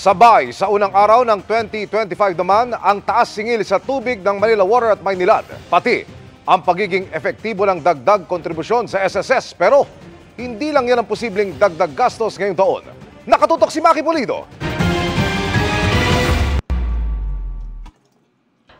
Sabay sa unang araw ng 2025 naman ang taas singil sa tubig ng Manila Water at Maynilad. Pati ang pagiging epektibo ng dagdag kontribusyon sa SSS. Pero hindi lang yan ang posibleng dagdag gastos ngayong taon. Nakatutok si Maki Pulido.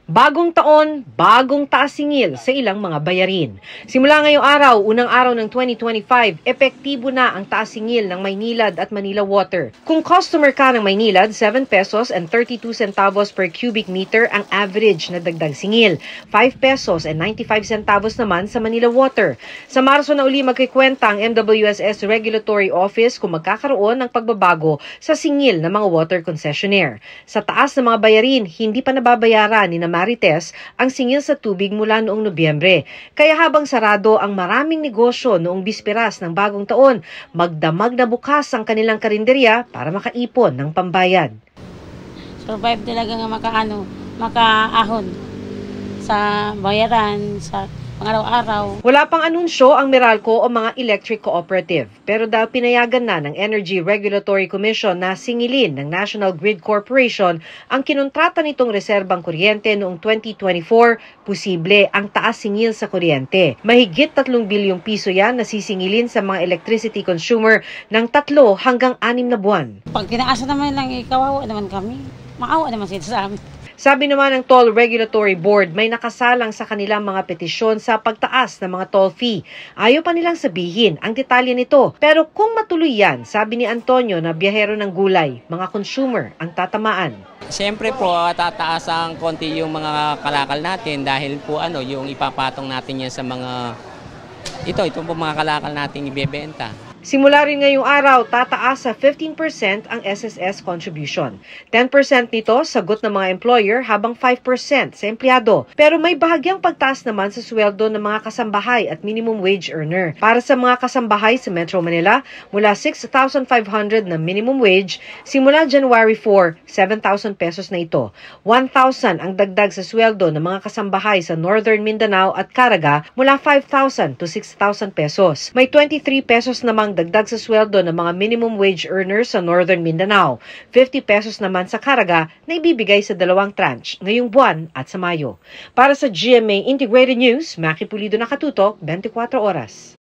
Bagong taon, bagong taas singil sa ilang mga bayarin. Simula ngayong araw, unang araw ng 2025, epektibo na ang taas singil ng Maynilad at Manila Water. Kung customer ka ng Maynilad, 7 pesos and 32 centavos per cubic meter ang average na dagdag singil. 5 pesos and 95 centavos naman sa Manila Water. Sa Marso na uli magkikwenta ang MWSS Regulatory Office kung magkakaroon ng pagbabago sa singil ng mga water concessionaire. Sa taas ng mga bayarin, hindi pa nababayaran ni Marites ang singil sa tubig mula noong Nobyembre. Kaya habang sarado ang maraming negosyo noong bisperas ng bagong taon, magdamag na bukas ang kanilang karinderya para makaipon ng pambayad. Survive talaga nga makaahon sa bayaran, sa pang-araw-araw. Wala pang anunsyo ang Meralco o mga electric cooperative. Pero dahil pinayagan na ng Energy Regulatory Commission na singilin ng National Grid Corporation ang kinontrata nitong reserbang kuryente noong 2024, posible ang taas singil sa kuryente. Mahigit 3 bilyong piso yan na sisingilin sa mga electricity consumer ng 3 hanggang 6 na buwan. Pag tinaasa naman lang, kawawa naman kami. Maawa naman sila sa amin. Sabi naman ng Toll Regulatory Board, may nakasalang sa kanilang mga petisyon sa pagtaas ng mga toll fee. Ayaw pa nilang sabihin ang detalye nito. Pero kung matuloy yan, sabi ni Antonio na biyahero ng gulay, mga consumer ang tatamaan. Siyempre po, tataas ang konti yung mga kalakal natin dahil po yung ipapatong natin yan sa mga, ito po mga kalakal natin ibebenta. Simula rin ngayong araw, tataas sa 15% ang SSS contribution. 10% nito sagot ng mga employer habang 5% sa empleyado. Pero may bahagyang pagtaas naman sa sweldo ng mga kasambahay at minimum wage earner. Para sa mga kasambahay sa Metro Manila, mula 6,500 na minimum wage, simula January 4, 7,000 pesos na ito. 1,000 ang dagdag sa sweldo ng mga kasambahay sa Northern Mindanao at Caraga mula 5,000 to 6,000 pesos. May 23 pesos namang dagdag sa sweldo ng mga minimum wage earners sa Northern Mindanao. 50 pesos naman sa Caraga na ibibigay sa 2 tranche ngayong buwan at sa Mayo. Para sa GMA Integrated News, Maki Pulido, nakatutok 24 oras.